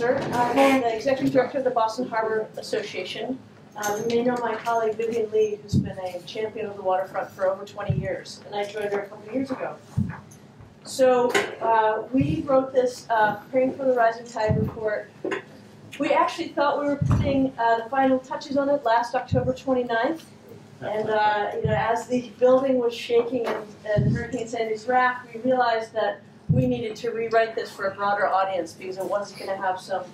Glazer. I'm the Executive Director of the Boston Harbor Association. You may know my colleague Vivian Lee, who's been a champion of the waterfront for over 20 years, and I joined her a couple of years ago. So we wrote this Preparing for the Rising Tide report. We actually thought we were putting the final touches on it last October 29th. And as the building was shaking in Hurricane Sandy's wrath, we realized that we needed to rewrite this for a broader audience because it was going to have some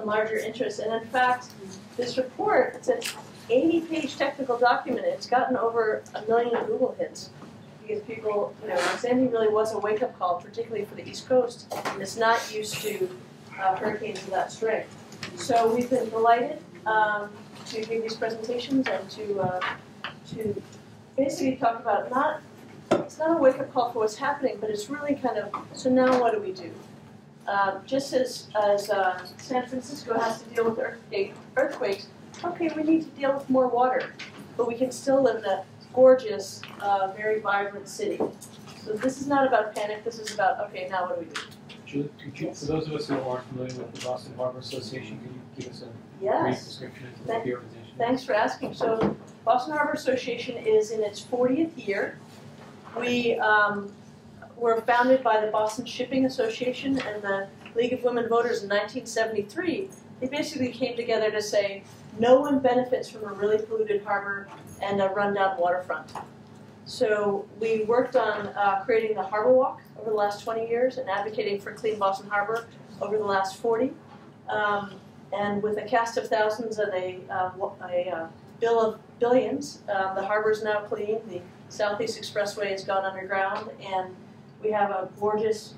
larger interest. And in fact, this report, it's an 80-page technical document. It's gotten over 1 million Google hits because people, Sandy really was a wake-up call, particularly for the East Coast, and it's not used to hurricanes of that strength. So we've been delighted to give these presentations and to basically talk about it's not a wake-up call for what's happening, but it's really kind of, so now what do we do? Just as San Francisco has to deal with earthquakes, okay, we need to deal with more water, but we can still live in a gorgeous, very vibrant city. So this is not about panic, this is about, okay, now what do we do? Could you, for those of us who aren't familiar with the Boston Harbor Association, could you give us a brief description of the organization? Thanks for asking. So Boston Harbor Association is in its 40th year. We were founded by the Boston Shipping Association and the League of Women Voters in 1973. They basically came together to say, no one benefits from a really polluted harbor and a rundown waterfront. So we worked on creating the Harbor Walk over the last 20 years and advocating for clean Boston Harbor over the last 40. And with a cast of thousands and a bill of billions, the harbor is now clean. The Southeast Expressway has gone underground, and we have a gorgeous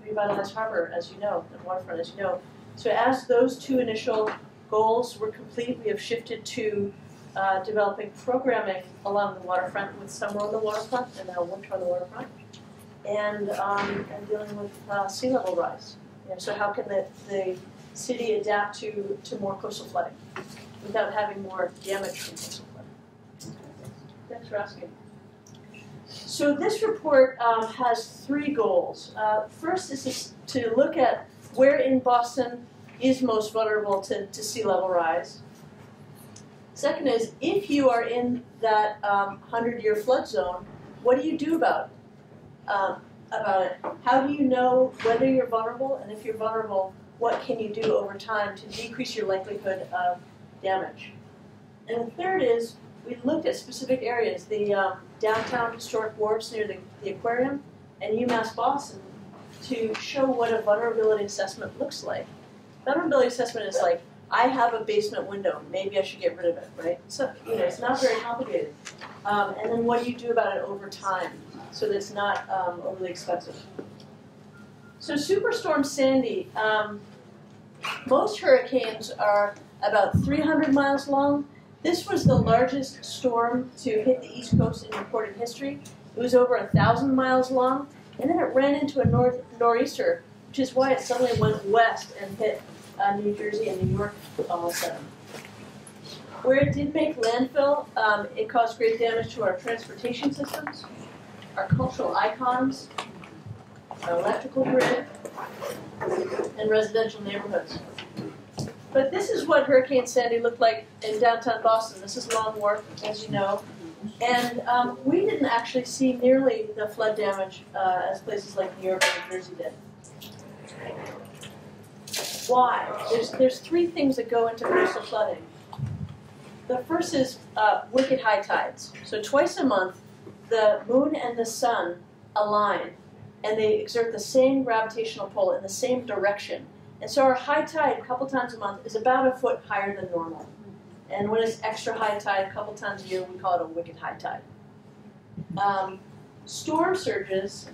revitalized harbor, as you know, and waterfront, as you know. So as those two initial goals were complete, we have shifted to developing programming along the waterfront with Summer on the Waterfront and now Winter on the Waterfront, and dealing with sea level rise. So how can the city adapt to more coastal flooding without having more damage from coastal flooding? Thanks for asking. So this report has 3 goals. First is to look at where in Boston is most vulnerable to sea level rise. Second is, if you are in that 100-year flood zone, what do you do about it? How do you know whether you're vulnerable? And if you're vulnerable, what can you do over time to decrease your likelihood of damage? And the third is, we looked at specific areas, the downtown historic wharves near the aquarium and UMass Boston, to show what a vulnerability assessment looks like. Vulnerability assessment is like, I have a basement window, maybe I should get rid of it, right? So, it's not very complicated. And then what do you do about it over time so that it's not overly expensive? So Superstorm Sandy, most hurricanes are about 300 miles long. This was the largest storm to hit the East Coast in recorded history. It was over 1,000 miles long, and then it ran into a nor'easter, which is why it suddenly went west and hit New Jersey and New York all of a sudden. Where it did make landfill, it caused great damage to our transportation systems, our cultural icons, our electrical grid, and residential neighborhoods. But this is what Hurricane Sandy looked like in downtown Boston. This is Long Wharf, as you know. And we didn't actually see nearly the flood damage as places like New York and New Jersey did. Why? There's 3 things that go into coastal flooding. The first is wicked high tides. So twice a month, the moon and the sun align, and they exert the same gravitational pull in the same direction. And so our high tide, a couple times a month, is about a foot higher than normal. And when it's extra high tide, a couple times a year, we call it a wicked high tide. Storm surges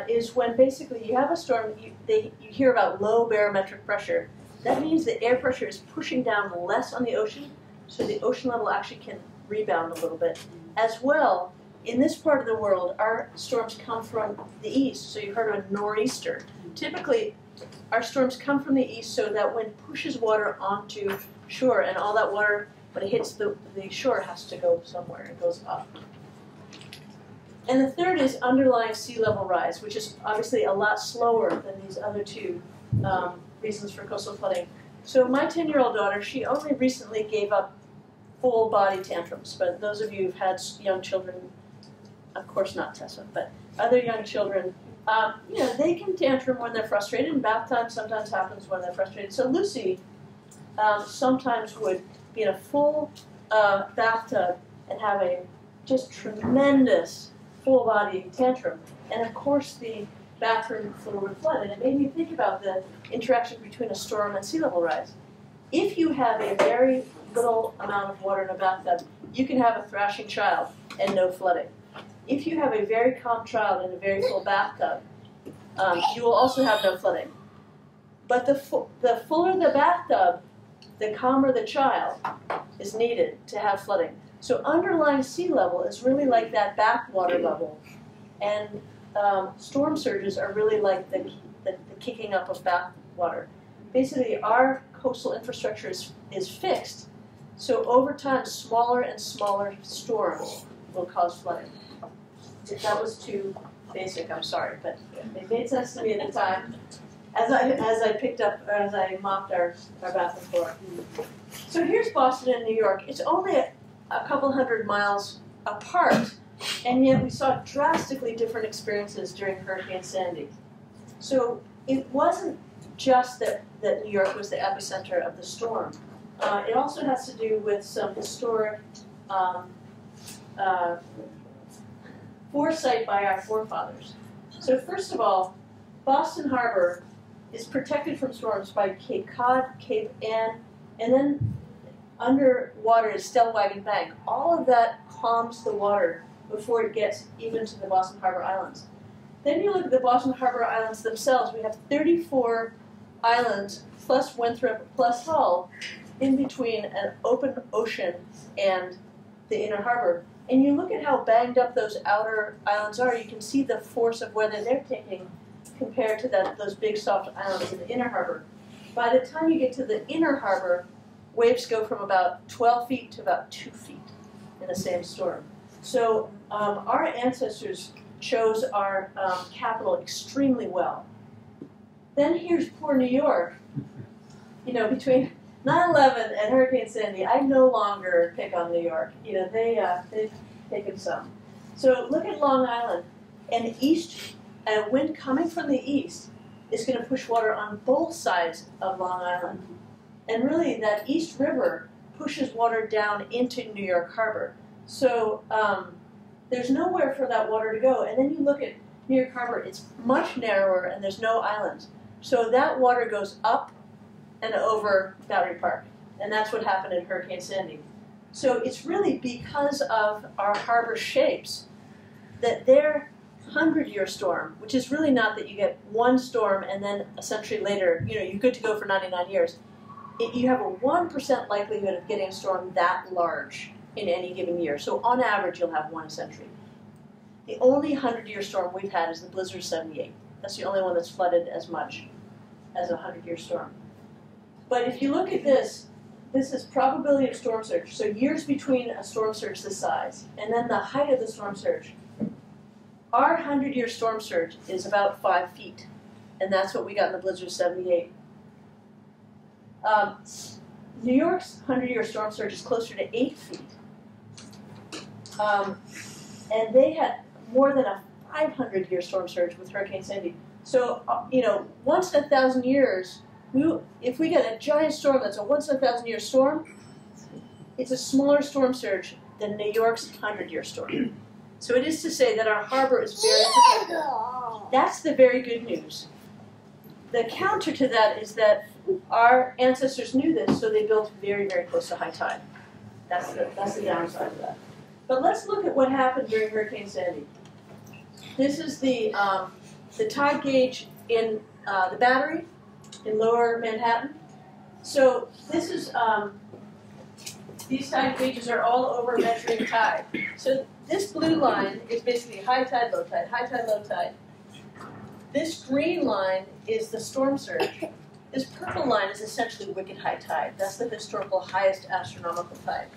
is when basically you have a storm, you hear about low barometric pressure. That means the air pressure is pushing down less on the ocean, so the ocean level actually can rebound a little bit. As well, in this part of the world, our storms come from the east, so you've heard of a nor'easter. Typically, our storms come from the east, so that wind pushes water onto shore, and all that water, when it hits the shore, has to go somewhere. It goes up. And the third is underlying sea level rise, which is obviously a lot slower than these other 2 reasons for coastal flooding. So my 10-year-old daughter, she only recently gave up full body tantrums, but those of you who've had young children, of course not Tessa, but other young children, they can tantrum when they're frustrated, and bath time sometimes happens when they're frustrated. So Lucy sometimes would be in a full bathtub and have a just tremendous full body tantrum. And of course the bathroom floor would flood. And it made me think about the interaction between a storm and sea level rise. If you have a very little amount of water in a bathtub, you can have a thrashing child and no flooding. If you have a very calm child in a very full bathtub, you will also have no flooding. But the fuller the bathtub, the calmer the child is needed to have flooding. So underlying sea level is really like that backwater level, and storm surges are really like the kicking up of backwater. Basically, our coastal infrastructure is fixed, so over time, smaller and smaller storms will cause flooding. If that was too basic, I'm sorry, but it made sense to me at the time as I picked up, or as I mopped our bathroom floor. So here's Boston and New York. It's only a couple hundred miles apart, and yet we saw drastically different experiences during Hurricane Sandy. So it wasn't just that New York was the epicenter of the storm. It also has to do with some historic foresight by our forefathers. So first of all, Boston Harbor is protected from storms by Cape Cod, Cape Ann, and then underwater is Stellwagen Bank. All of that calms the water before it gets even to the Boston Harbor Islands. Then you look at the Boston Harbor Islands themselves. We have 34 islands plus Winthrop plus Hull in between an open ocean and the inner harbor. And you look at how banged up those outer islands are, you can see the force of weather they're taking compared to those big soft islands in the inner harbor. By the time you get to the inner harbor, waves go from about 12 feet to about 2 feet in the same storm. So our ancestors chose our capital extremely well. Then here's poor New York. You know, between 9/11 and Hurricane Sandy, I no longer pick on New York. You know, they've taken some. So look at Long Island, and wind coming from the east is going to push water on both sides of Long Island. And really, that East River pushes water down into New York Harbor. So there's nowhere for that water to go. And then you look at New York Harbor, it's much narrower and there's no islands. So that water goes up and over Battery Park. And that's what happened in Hurricane Sandy. So it's really because of our harbor shapes that their 100-year storm, which is really not that you get one storm and then a century later, you know, you're good to go for 99 years. You have a 1% likelihood of getting a storm that large in any given year. So on average, you'll have one a century. The only 100-year storm we've had is the blizzard of '78. That's the only one that's flooded as much as a 100-year storm. But if you look at this, this is probability of storm surge. So years between a storm surge this size, and then the height of the storm surge. Our 100-year storm surge is about 5 feet, and that's what we got in the blizzard of '78. New York's 100-year storm surge is closer to 8 feet. And they had more than a 500-year storm surge with Hurricane Sandy. So, you know, once in 1,000 years, if we get a giant storm that's a once in 1,000-year storm, it's a smaller storm surge than New York's 100-year storm. So it is to say that our harbor is very protected. That's the very good news. The counter to that is that our ancestors knew this, so they built very, very close to high tide. That's the downside of that. But let's look at what happened during Hurricane Sandy. This is the tide gauge in the Battery in lower Manhattan. So this is, these tide gauges are all over measuring tide. So this blue line is basically high tide, low tide, high tide, low tide. This green line is the storm surge. This purple line is essentially wicked high tide. That's the historical highest astronomical tide.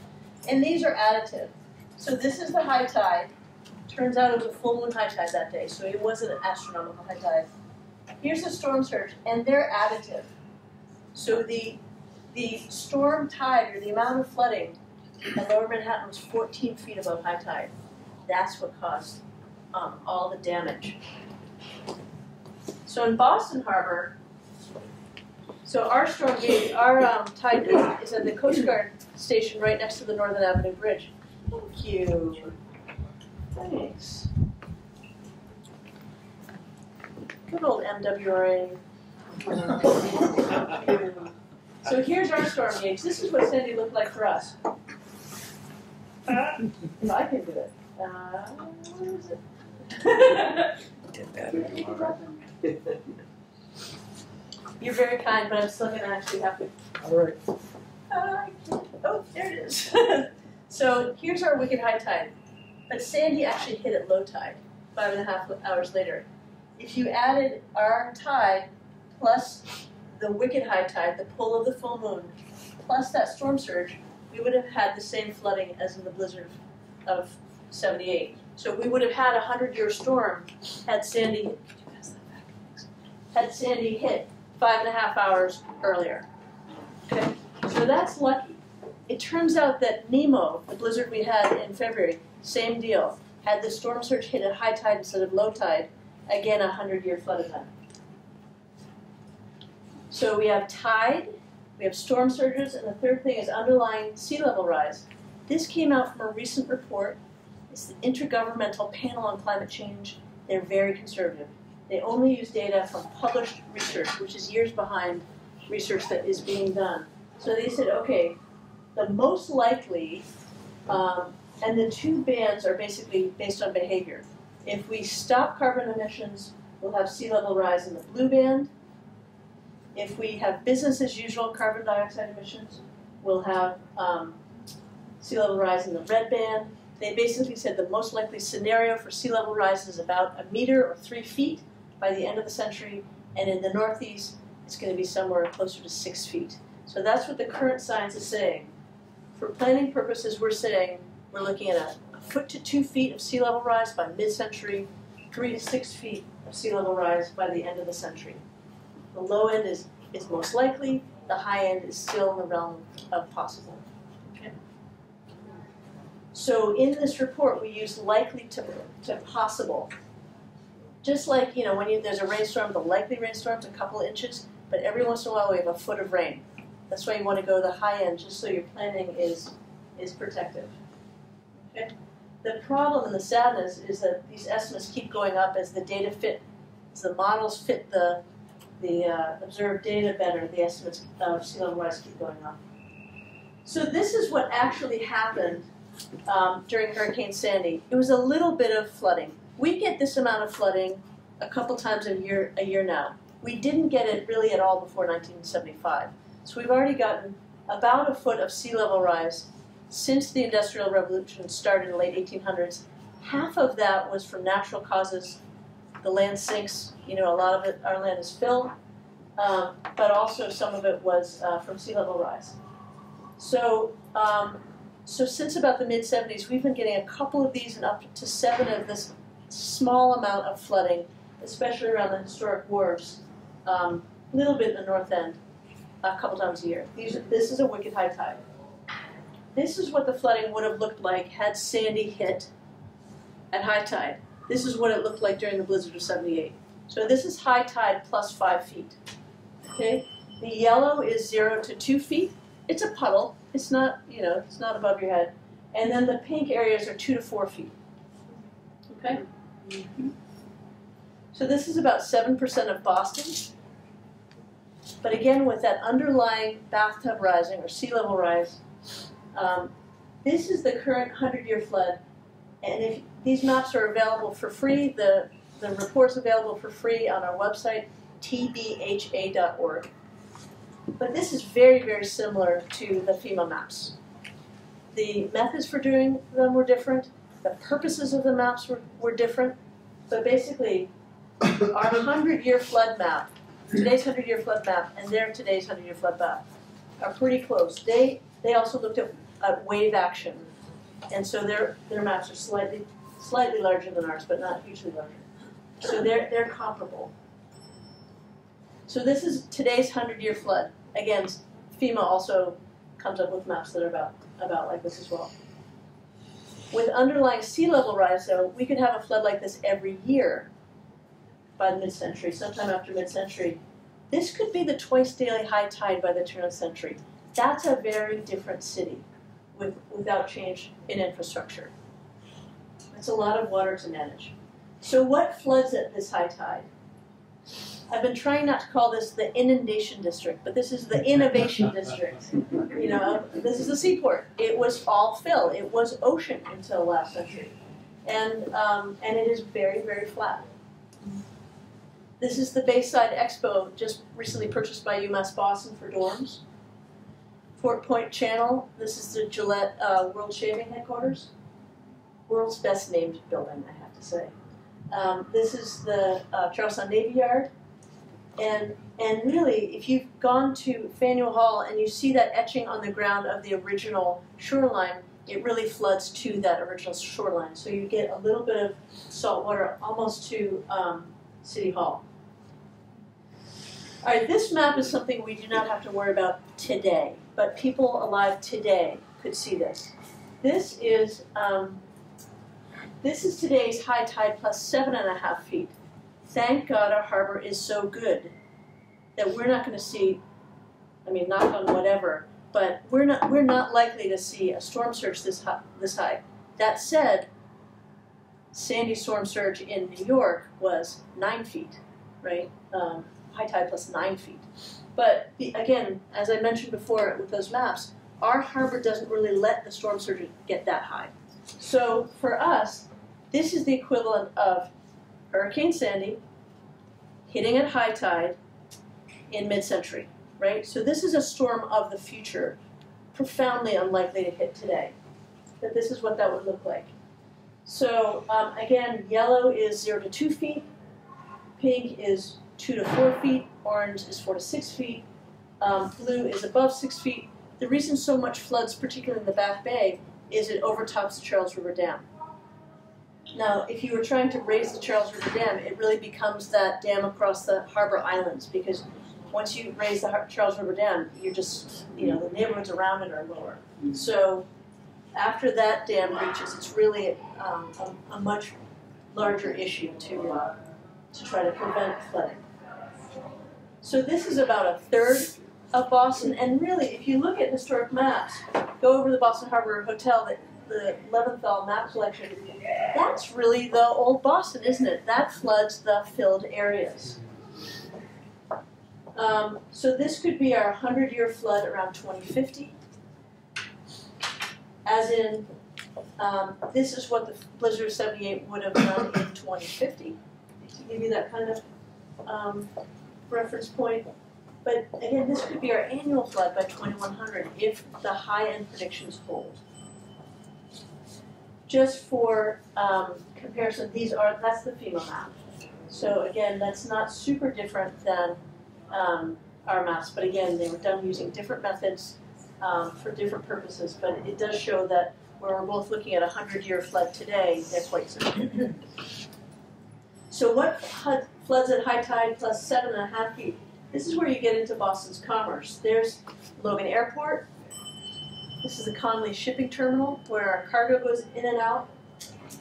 And these are additive. So this is the high tide. Turns out it was a full moon high tide that day, so it wasn't an astronomical high tide. Here's the storm surge, and they're additive. So the storm tide, or the amount of flooding at Lower Manhattan, was 14 feet above high tide. That's what caused all the damage. So in Boston Harbor, so our storm gauge, our tide gauge is at the Coast Guard station right next to the Northern Avenue Bridge. Thank you. Thanks. Good old MWRA. So here's our storm gauge. This is what Sandy looked like for us. If I can do it. Where is it? You're very kind, but I'm still going to actually have to. All right. Oh, there it is. So here's our wicked high tide. But Sandy actually hit at low tide 5.5 hours later. If you added our tide plus the wicked high tide, the pull of the full moon, plus that storm surge, we would have had the same flooding as in the blizzard of 78. So we would have had a 100-year storm had Sandy hit 5.5 hours earlier. Okay, so that's lucky. It turns out that Nemo, the blizzard we had in February, same deal. Had the storm surge hit at high tide instead of low tide, again a 100-year flood event. So we have tide, we have storm surges, and the third thing is underlying sea level rise. This came out from a recent report. It's the Intergovernmental Panel on Climate Change. They're very conservative. They only use data from published research, which is years behind research that is being done. So they said, okay, the most likely, and the two bands are basically based on behavior. If we stop carbon emissions, we'll have sea level rise in the blue band. If we have business as usual carbon dioxide emissions, we'll have sea level rise in the red band. They basically said the most likely scenario for sea level rise is about 1 meter or 3 feet by the end of the century, and in the Northeast, it's going to be somewhere closer to 6 feet. So that's what the current science is saying. For planning purposes, we're saying we're looking at a foot to 2 feet of sea level rise by mid-century, 3 to 6 feet of sea level rise by the end of the century. The low end is most likely, the high end is still in the realm of possible. Okay. So in this report, we use likely to possible. Just like, you know, when there's a rainstorm, the likely rainstorm's a couple of inches, but every once in a while we have a foot of rain. That's why you want to go the high end, just so your planning is protective. Okay? The problem and the sadness is that these estimates keep going up as the data fit, as the models fit the observed data better, the estimates of sea level rise keep going up. So this is what actually happened during Hurricane Sandy. It was a little bit of flooding. We get this amount of flooding a couple times a year now. We didn't get it really at all before 1975. So we've already gotten about a foot of sea level rise since the Industrial Revolution started in the late 1800s. Half of that was from natural causes. The land sinks, you know, a lot of it, our land is filled, but also some of it was from sea level rise. So, so since about the mid-70s, we've been getting a couple of these and up to 7 of this small amount of flooding, especially around the historic wharves, a little bit in the north end, a couple times a year. This is a wicked high tide. This is what the flooding would have looked like had Sandy hit at high tide. This is what it looked like during the blizzard of 78. So this is high tide plus 5 feet. Okay? The yellow is 0 to 2 feet. It's a puddle. It's not, you know, it's not above your head. And then the pink areas are 2 to 4 feet. Okay? So this is about 7% of Boston. But again, with that underlying bathtub rising or sea level rise, this is the current 100-year flood. And if these maps are available for free, the report's available for free on our website, tbha.org. But this is very, very similar to the FEMA maps. The methods for doing them were different. The purposes of the maps were different. But basically, our 100-year flood map, today's 100-year flood map, and today's 100-year flood map are pretty close. They also looked at wave action. And so their maps are slightly larger than ours, but not hugely larger. So they're comparable. So this is today's 100-year flood. again, FEMA also comes up with maps that are about like this as well. With underlying sea level rise, though, we could have a flood like this every year by the mid-century, sometime after mid-century. This could be the twice daily high tide by the turn of the century. That's a very different city without change in infrastructure. It's a lot of water to manage. So what floods at this high tide? I've been trying not to call this the inundation district, but this is the innovation district. You know, this is the seaport. It was all fill. It was ocean until last century. And it is very, very flat. This is the Bayside Expo, just recently purchased by UMass Boston for dorms. Fort Point Channel, this is the Gillette World Shaving Headquarters. World's best named building, I have to say. This is the Charlestown Navy Yard. And really, if you've gone to Faneuil Hall and you see that etching on the ground of the original shoreline, it really floods to that original shoreline. So you get a little bit of salt water almost to City Hall. All right, this map is something we do not have to worry about today, but people alive today could see this. This is today's high tide plus 7.5 feet. Thank God our harbor is so good that we're not going to see, I mean, knock on whatever, but we're not likely to see a storm surge this high. That said, Sandy storm surge in New York was 9 feet, right? High tide plus 9 feet. But again, as I mentioned before with those maps, our harbor doesn't really let the storm surge get that high. So for us, this is the equivalent of Hurricane Sandy hitting at high tide in mid-century, right? So this is a storm of the future, profoundly unlikely to hit today. But this is what that would look like. So again, yellow is 0 to 2 feet, pink is 2 to 4 feet, orange is 4 to 6 feet, blue is above 6 feet. The reason so much floods, particularly in the Back Bay, is it overtops the Charles River Dam. Now, if you were trying to raise the Charles River Dam, it really becomes that dam across the harbor islands, because once you raise the Charles River Dam, you're just, you know, the neighborhoods around it are lower. So after that dam reaches, it's really a much larger issue to try to prevent flooding. So this is about a third of Boston, and really, if you look at historic maps, go over to the Boston Harbor Hotel, the Leventhal map collection, that's really the old Boston, isn't it? That floods the filled areas. So this could be our 100-year flood around 2050. As in, this is what the blizzard of 78 would have done in 2050, to give you that kind of reference point. But again, this could be our annual flood by 2100 if the high-end predictions hold. Just for comparison, that's the FEMA map. So again, that's not super different than our maps, but again, they were done using different methods for different purposes, but it does show that where we're both looking at a 100-year flood today, they're quite similar. So what floods at high tide plus 7.5 feet? This is where you get into Boston's commerce. There's Logan Airport. This is the Conley Shipping Terminal, where our cargo goes in and out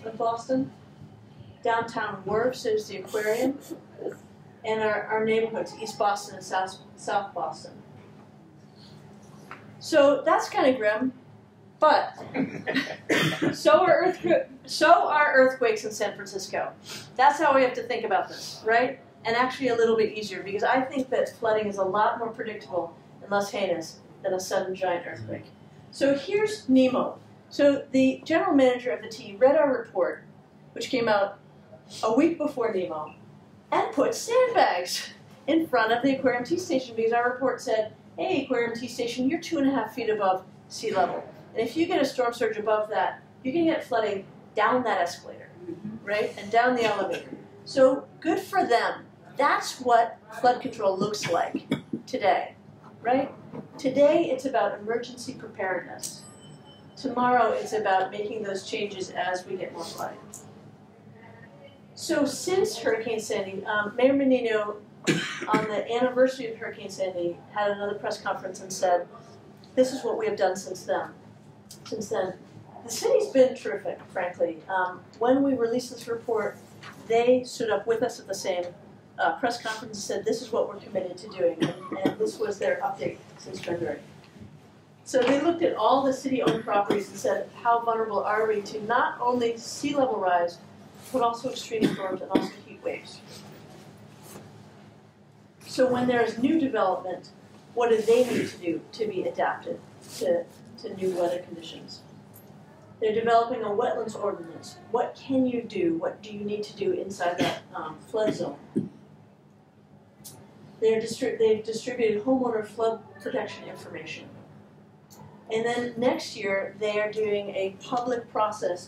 of Boston. Downtown Wharves, there's the aquarium. And our neighborhoods, East Boston and South Boston. So that's kind of grim, but so are earthquakes in San Francisco. That's how we have to think about this, right? And actually a little bit easier, because I think that flooding is a lot more predictable and less heinous than a sudden giant earthquake. So here's NEMO. So the general manager of the T read our report, which came out a week before NEMO, and put sandbags in front of the Aquarium T Station, because our report said, hey, Aquarium T Station, you're 2.5 feet above sea level. And if you get a storm surge above that, you can get flooding down that escalator, right? And down the elevator. So good for them. That's what flood control looks like today, right? Today it's about emergency preparedness. Tomorrow it's about making those changes as we get more flooding. So since Hurricane Sandy, Mayor Menino, on the anniversary of Hurricane Sandy, had another press conference and said, this is what we have done since then. The city's been terrific, frankly. When we released this report, they stood up with us at the same press conference and said, this is what we're committed to doing, and this was their update since February. So they looked at all the city-owned properties and said, how vulnerable are we to not only sea level rise, but also extreme storms and also heat waves. So when there is new development, what do they need to do to be adapted to new weather conditions? They're developing a wetlands ordinance. What can you do? What do you need to do inside that flood zone? They've distributed homeowner flood protection information. And then next year, they are doing a public process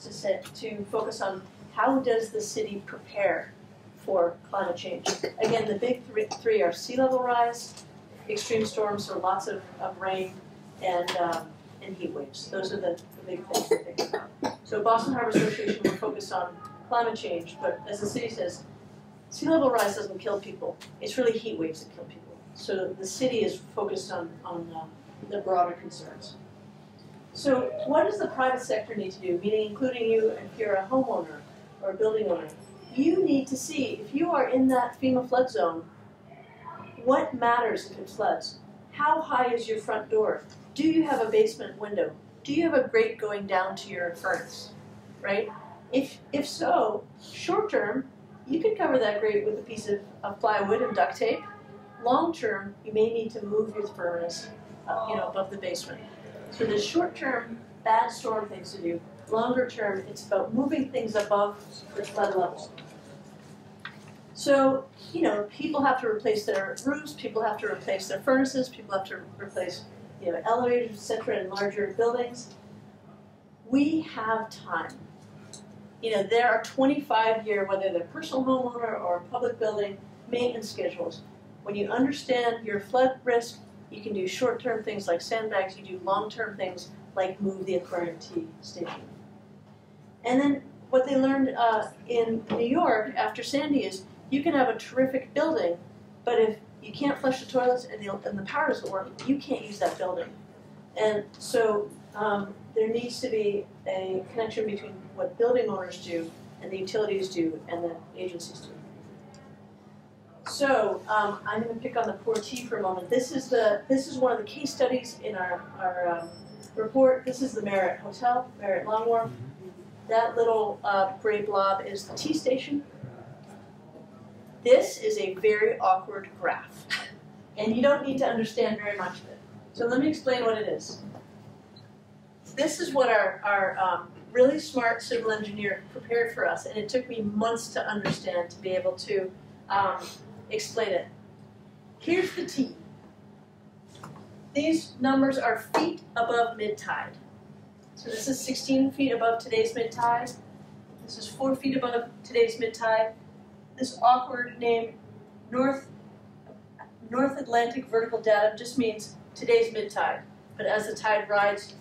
to focus on how does the city prepare for climate change. Again, the big three are sea level rise, extreme storms, so lots of rain, and heat waves. Those are the big things to think about. So Boston Harbor Association will focus on climate change, but as the city says, sea level rise doesn't kill people. It's really heat waves that kill people. So the city is focused on the broader concerns. So what does the private sector need to do, meaning including you if you're a homeowner or a building owner? You need to see, if you are in that FEMA flood zone, what matters if it floods? How high is your front door? Do you have a basement window? Do you have a grate going down to your furnace, right? If so, short term, you can cover that grate with a piece of plywood and duct tape. Long term, you may need to move your furnace above the basement. So there's short term, bad storm things to do. Longer term, it's about moving things above the flood level. So, people have to replace their roofs, people have to replace their furnaces, people have to replace, elevators, etc. in larger buildings. We have time. There are 25-year, whether they're personal homeowner or public building, maintenance schedules. When you understand your flood risk, you can do short-term things like sandbags, you do long-term things like move the Aquarium Tea station. And then what they learned in New York after Sandy is you can have a terrific building, but if you can't flush the toilets and the power doesn't work, you can't use that building. And so there needs to be a connection between what building owners do and the utilities do and the agencies do. So I'm going to pick on the poor tea for a moment. This is one of the case studies in our report. This is the Marriott Hotel, Marriott Long Wharf. That little gray blob is the tea station. This is a very awkward graph, and you don't need to understand very much of it. So let me explain what it is. This is what our really smart civil engineer prepared for us, and it took me months to understand to be able to explain it. Here's the T. These numbers are feet above mid-tide. So this is 16 feet above today's mid-tide. This is 4 feet above today's mid-tide. This awkward name, North Atlantic vertical datum, just means today's mid-tide. But as the tide rises,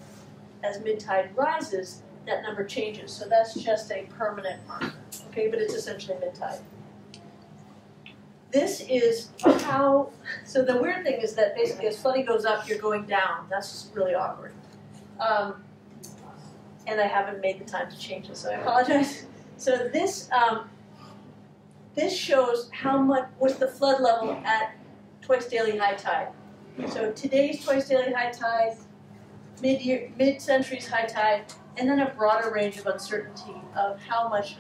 as mid-tide rises, that number changes. So that's just a permanent marker, okay? But it's essentially mid-tide. This is how, so the weird thing is that basically as flooding goes up, you're going down. That's just really awkward. And I haven't made the time to change this, so I apologize. So this shows what's the flood level at twice daily high tide. So today's twice daily high tide, mid-century's high tide, and then a broader range of uncertainty of how much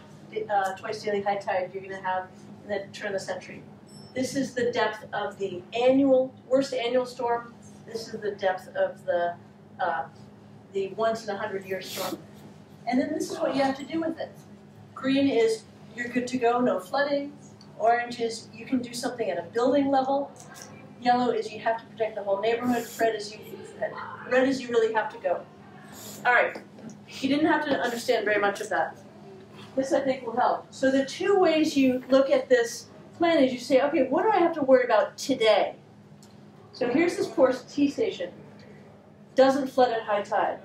twice daily high tide you're going to have in the turn of the century. This is the depth of the worst annual storm. This is the depth of the once-in-a-100-year storm. And then this is what you have to do with it. Green is you're good to go, no flooding. Orange is you can do something at a building level. Yellow is you have to protect the whole neighborhood. Red is you really have to go. All right. You didn't have to understand very much of that. This, I think, will help. So the two ways you look at this plan is you say, okay, what do I have to worry about today? So here's this poor tea station. Doesn't flood at high tide.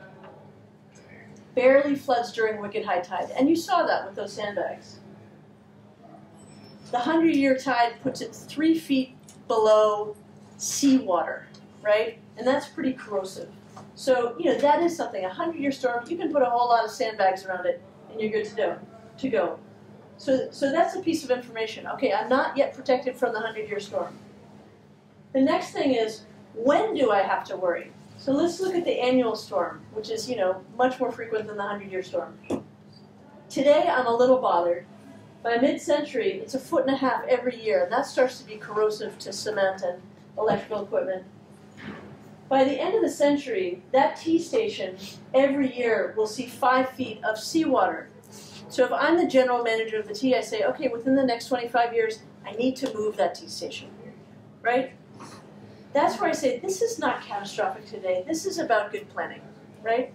Barely floods during wicked high tide. And you saw that with those sandbags. the 100-year tide puts it 3 feet below seawater, right? And that's pretty corrosive. So, that is something. A 100-year storm, you can put a whole lot of sandbags around it, and you're good to go. So that's a piece of information. Okay, I'm not yet protected from the 100-year storm. The next thing is, when do I have to worry? So let's look at the annual storm, which is, much more frequent than the 100-year storm. Today, I'm a little bothered. By mid-century, it's 1.5 feet every year, and that starts to be corrosive to cement and electrical equipment. By the end of the century, that T station every year will see 5 feet of seawater. So if I'm the general manager of the T, I say, okay, within the next 25 years, I need to move that T station, right? That's where I say, this is not catastrophic today. This is about good planning, right?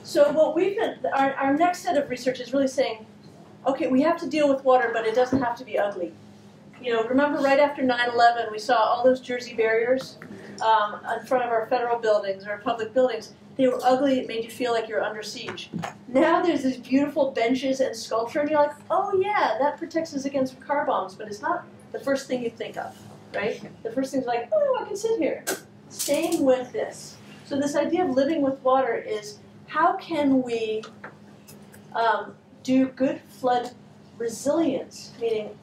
So what we've been, our next set of research is really saying, okay, we have to deal with water, but it doesn't have to be ugly. Remember right after 9/11, we saw all those Jersey barriers in front of our federal buildings or public buildings. They were ugly. It made you feel like you're under siege. Now there's these beautiful benches and sculpture, and you're like, oh yeah, that protects us against car bombs, but it's not the first thing you think of, right? The first thing's like, oh, I can sit here. Same with this. So this idea of living with water is, how can we do good flood resilience, meaning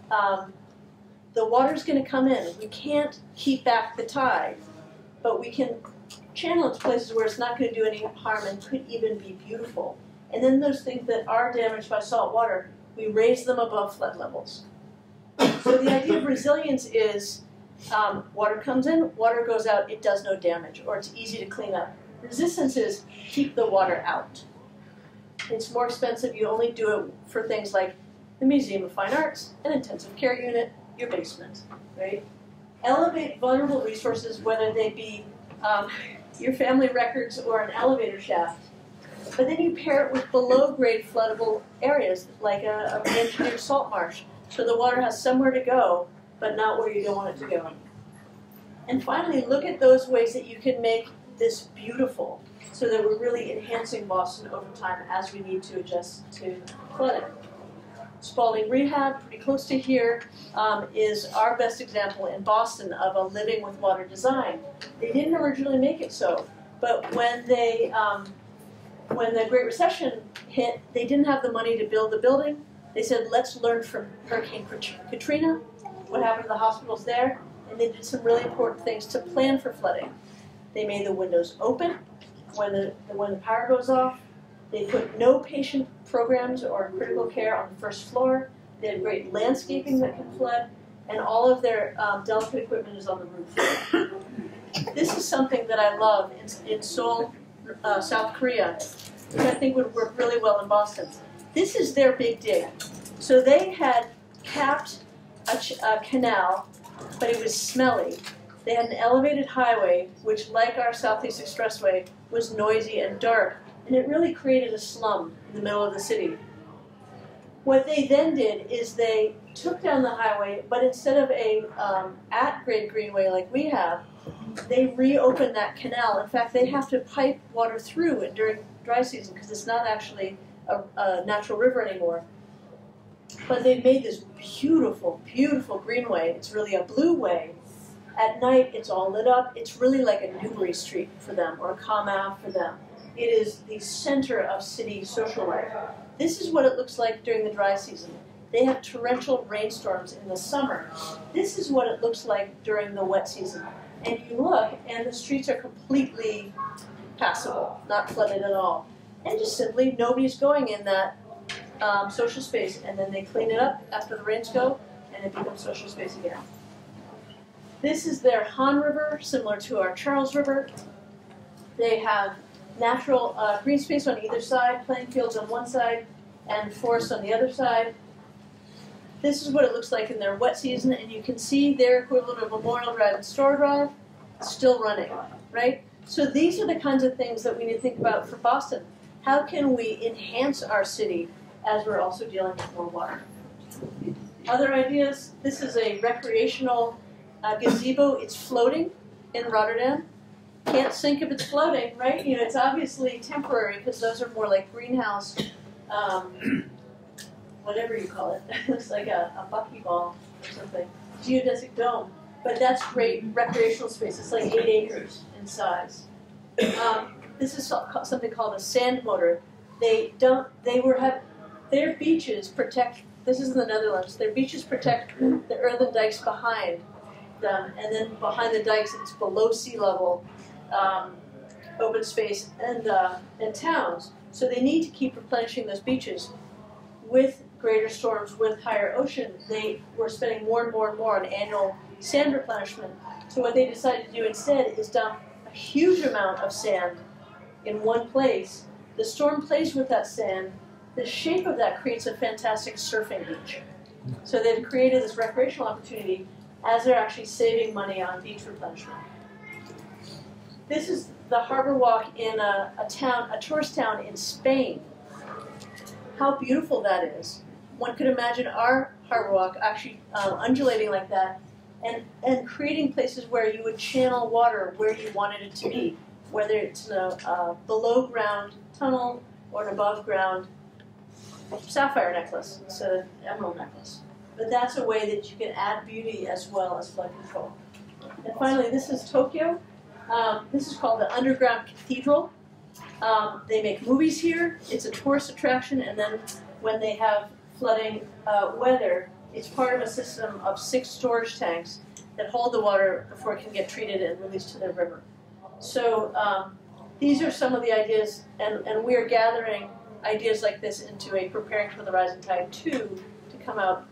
the water's going to come in. We can't keep back the tide, but we can channel it to places where it's not going to do any harm and could even be beautiful. And then those things that are damaged by salt water, we raise them above flood levels. So the idea of resilience is water comes in, water goes out, it does no damage, or it's easy to clean up. Resistance is keep the water out. It's more expensive. You only do it for things like the Museum of Fine Arts, an intensive care unit, your basement, right? Elevate vulnerable resources, whether they be your family records or an elevator shaft. But then you pair it with below-grade floodable areas, like a re-engineered salt marsh, so the water has somewhere to go, but not where you don't want it to go. And finally, look at those ways that you can make this beautiful, so that we're really enhancing Boston over time as we need to adjust to flooding. Spalding Rehab, pretty close to here, is our best example in Boston of a living with water design. They didn't originally make it so, but when the Great Recession hit, they didn't have the money to build the building. They said, let's learn from Hurricane Katrina, what happened to the hospitals there, and they did some really important things to plan for flooding. They made the windows open when the power goes off. They put no patient programs or critical care on the first floor. They have great landscaping that can flood, and all of their delicate equipment is on the roof. This is something that I love in Seoul, South Korea, which I think would work really well in Boston. This is their big dig. So they had capped a canal, but it was smelly. They had an elevated highway, which, like our Southeast Expressway, was noisy and dark, and it really created a slum in the middle of the city. What they then did is they took down the highway, but instead of a at-grade greenway like we have, they reopened that canal. In fact, they have to pipe water through it during dry season because it's not actually a natural river anymore. But they've made this beautiful, beautiful greenway. It's really a blue way. At night, it's all lit up. It's really like a NEWRA street for them, or a Comm for them. It is the center of city social life. This is what it looks like during the dry season. They have torrential rainstorms in the summer. This is what it looks like during the wet season. And you look, and the streets are completely passable, not flooded at all. And just simply, nobody's going in that social space, and then they clean it up after the rains go, and it becomes social space again. This is their Han River, similar to our Charles River. They have natural green space on either side, playing fields on one side, and forest on the other side. This is what it looks like in their wet season, and you can see their equivalent of Memorial Drive and Store Drive still running, right? So these are the kinds of things that we need to think about for Boston. How can we enhance our city as we're also dealing with more water? Other ideas, this is a recreational gazebo. It's floating in Rotterdam. Can't sink if it's floating, right? It's obviously temporary because those are more like greenhouse whatever you call it. It looks like a buckyball or something. Geodesic dome. But that's great recreational space. It's like 8 acres in size. This is something called a sand motor. Their beaches protect, this is in the Netherlands, their beaches protect the earthen dikes behind them, and then behind the dikes it's below sea level, open space, and towns. So they need to keep replenishing those beaches. With greater storms, with higher ocean, they were spending more and more and more on annual sand replenishment. So what they decided to do instead is dump a huge amount of sand in one place. The storm plays with that sand. The shape of that creates a fantastic surfing beach. So they've created this recreational opportunity as they're actually saving money on beach replenishment. This is the harbor walk in a tourist town in Spain. How beautiful that is. One could imagine our harbor walk actually undulating like that and creating places where you would channel water where you wanted it to be, whether it's a below ground tunnel or an above ground sapphire necklace, instead of emerald necklace. But that's a way that you can add beauty as well as flood control. And finally, this is Tokyo. This is called the Underground Cathedral. They make movies here. It's a tourist attraction, and then when they have flooding weather, it's part of a system of 6 storage tanks that hold the water before it can get treated and released to the river. So these are some of the ideas, and we are gathering ideas like this into a Preparing for the Rising Tide 2 to come out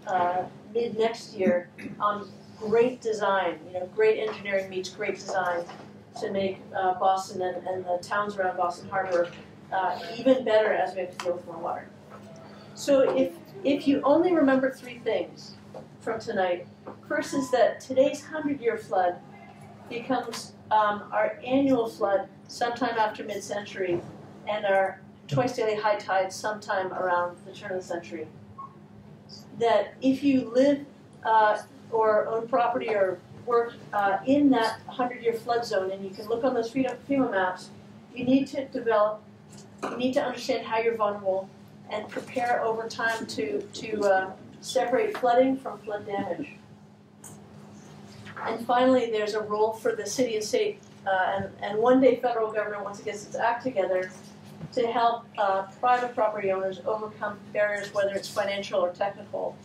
mid next year on great design. Great engineering meets great design to make Boston and the towns around Boston Harbor even better as we have to deal with more water. So if you only remember 3 things from tonight, first is that today's 100-year flood becomes our annual flood sometime after mid-century, and our twice daily high tide sometime around the turn of the century. That if you live or own property or work in that 100-year flood zone, and you can look on those FEMA maps, you need to understand how you're vulnerable and prepare over time to separate flooding from flood damage. And finally, there's a role for the city and state, and one day federal government, once it gets its act together, to help private property owners overcome barriers, whether it's financial or technical,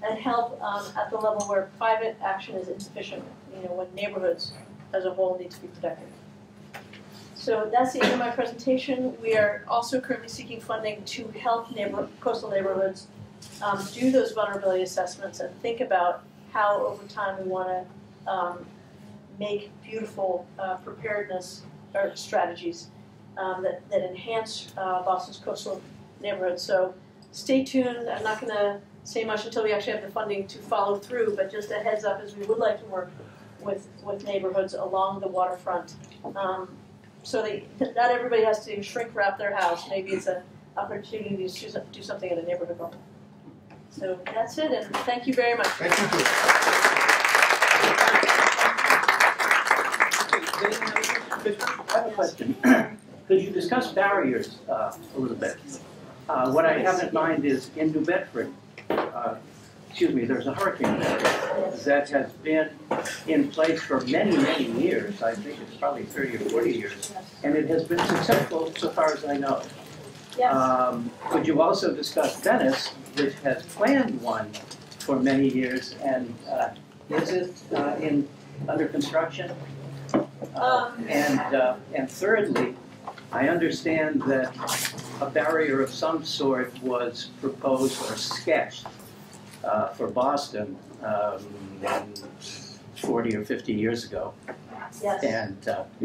and help at the level where private action is insufficient, when neighborhoods as a whole need to be protected. So that's the end of my presentation. We are also currently seeking funding to help coastal neighborhoods do those vulnerability assessments and think about how over time we want to make beautiful preparedness or strategies that enhance Boston's coastal neighborhoods. So stay tuned. I'm not going to say much until we actually have the funding to follow through, but just a heads up, as we would like to work with neighborhoods along the waterfront. So that not everybody has to shrink wrap their house. Maybe it's an opportunity to do something at a neighborhood level. So that's it, and thank you very much. Thank you. I have a question. Could you discuss barriers a little bit? What I have in mind is in New Bedford, there's a hurricane barrier that has been in place for many, many years. I think it's probably 30 or 40 years. And it has been successful so far as I know. Yes. Could you also discuss Venice, which has planned one for many years, and is it under construction? And thirdly, I understand that a barrier of some sort was proposed or sketched for Boston 40 or 50 years ago. Yes. And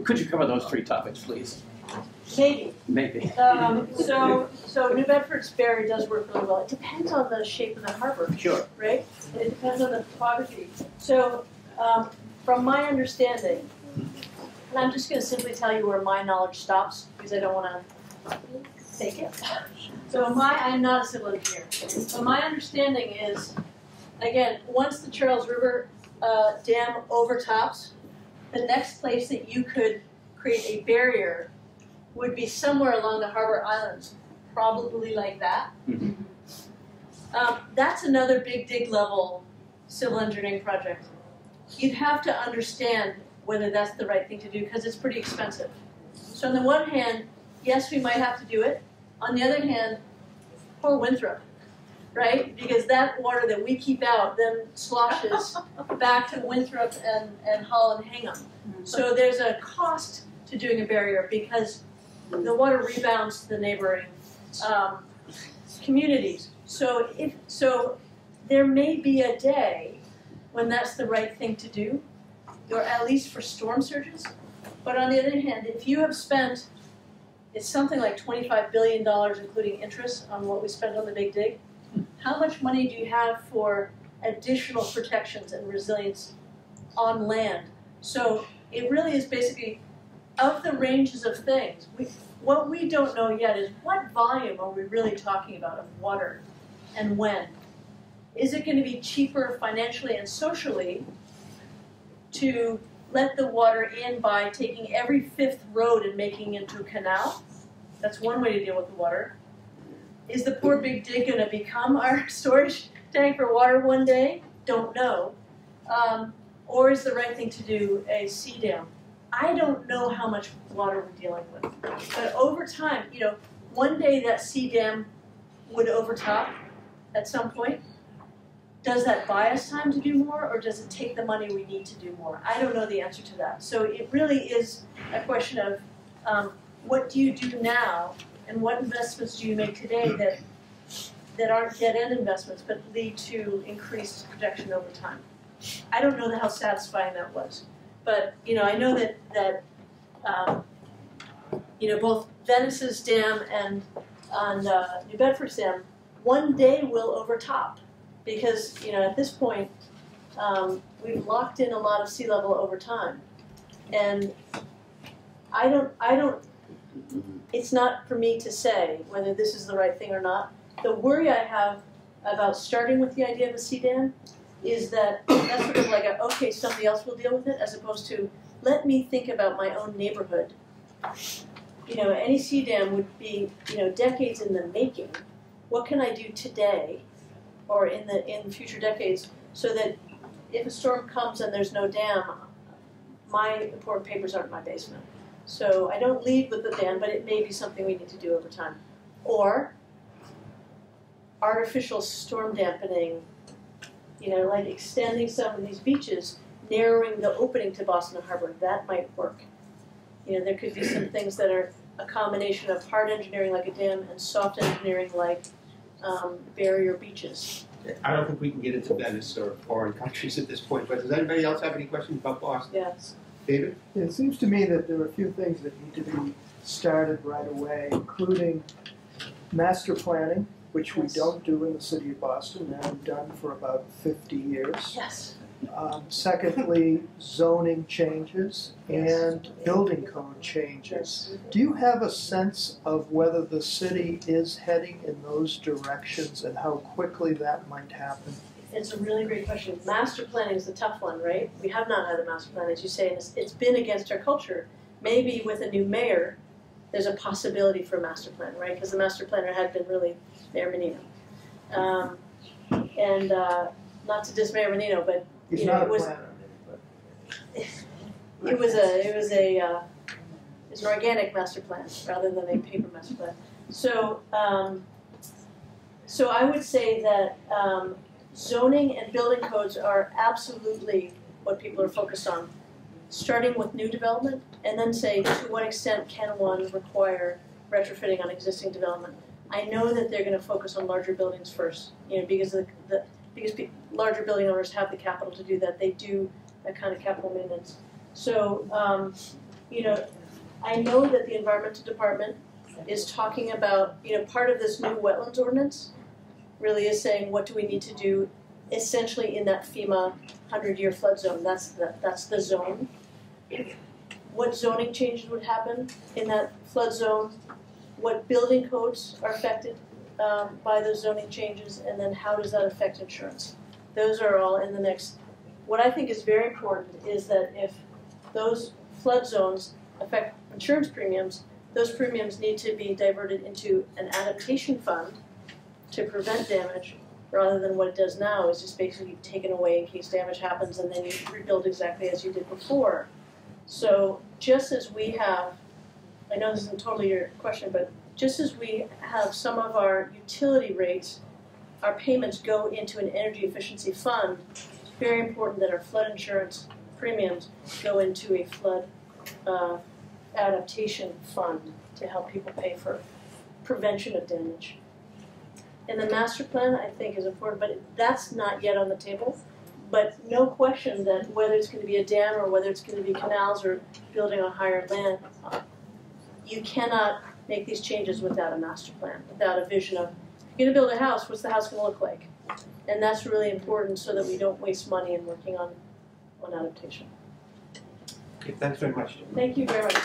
could you cover those 3 topics, please? Maybe. Maybe. So New Bedford's barrier does work really well. It depends on the shape of the harbor. Sure. Right? And it depends on the topography. So from my understanding, and I'm just going to simply tell you where my knowledge stops because I don't want to take it. So I'm not a civil engineer. But my understanding is, again, once the Charles River Dam overtops, the next place that you could create a barrier would be somewhere along the harbor islands, probably like that. Mm-hmm. That's another big dig level civil engineering project. You'd have to understand whether that's the right thing to do because it's pretty expensive. So on the one hand, yes, we might have to do it. On the other hand, poor Winthrop, right? Because that water that we keep out then sloshes back to Winthrop and Hull and Hingham. So there's a cost to doing a barrier because the water rebounds to the neighboring communities. So there may be a day when that's the right thing to do, or at least for storm surges. But on the other hand, if you have spent, it's something like $25 billion, including interest, on what we spent on the Big Dig, how much money do you have for additional protections and resilience on land? So it really is basically, of the ranges of things, what we don't know yet is what volume are we really talking about of water and when? Is it going to be cheaper financially and socially to let the water in by taking every fifth road and making it into a canal? That's one way to deal with the water. Is the poor Big Dig going to become our storage tank for water one day? Don't know. Or is the right thing to do a sea dam? I don't know how much water we're dealing with. But over time, one day that sea dam would overtop at some point. Does that buy us time to do more, or does it take the money we need to do more? I don't know the answer to that. So it really is a question of what do you do now, and what investments do you make today that aren't dead-end investments, but lead to increased protection over time. I don't know how satisfying that was, but I know that both Venice's dam and New Bedford's dam one day will overtop. Because at this point, we've locked in a lot of sea level over time, and I don't. It's not for me to say whether this is the right thing or not. The worry I have about starting with the idea of a sea dam is that that's sort of like okay, somebody else will deal with it, as opposed to let me think about my own neighborhood. Any sea dam would be decades in the making. What can I do today? Or in future decades, so that if a storm comes and there's no dam, my important papers aren't in my basement. So I don't lead with the dam, but it may be something we need to do over time. Or artificial storm dampening, like extending some of these beaches, narrowing the opening to Boston Harbor, that might work. There could be some things that are a combination of hard engineering like a dam and soft engineering like barrier beaches. I don't think we can get into Venice or foreign countries at this point, but does anybody else have any questions about Boston? Yes. David? Yeah, it seems to me that there are a few things that need to be started right away, including master planning, which we don't do in the city of Boston, and have done for about 50 years. Yes. Secondly, zoning changes and building code changes. Do you have a sense of whether the city is heading in those directions and how quickly that might happen? It's a really great question. Master planning is the tough one, right? We have not had a master plan, as you say, and it's been against our culture. Maybe with a new mayor, there's a possibility for a master plan, right? Because the master planner had been really Mayor Menino. Not to diss Mayor Menino, but He's not it a was planner, but it was an organic master plan rather than a paper master plan. So I would say that zoning and building codes are absolutely what people are focused on, starting with new development, and then say to what extent can one require retrofitting on existing development. I know that they're going to focus on larger buildings first, because larger building owners have the capital to do that. They do that kind of capital maintenance. So, I know that the environmental department is talking about, part of this new wetlands ordinance really is saying what do we need to do essentially in that FEMA 100-year flood zone. That's the zone. What zoning changes would happen in that flood zone? What building codes are affected by those zoning changes, and then how does that affect insurance? Those are all in the next. What I think is very important is that if those flood zones affect insurance premiums, those premiums need to be diverted into an adaptation fund to prevent damage, rather than what it does now is just basically taken away in case damage happens and then you rebuild exactly as you did before. So just as we have, I know this isn't totally your question, but just as we have some of our utility rates, our payments go into an energy efficiency fund, it's very important that our flood insurance premiums go into a flood adaptation fund to help people pay for prevention of damage. And the master plan, I think, is important, but that's not yet on the table. But no question that whether it's going to be a dam or whether it's going to be canals or building on higher land, you cannot make these changes without a master plan, without a vision of, if you're going to build a house, what's the house going to look like? And that's really important so that we don't waste money in working on adaptation. Okay, thanks very much. Thank you very much.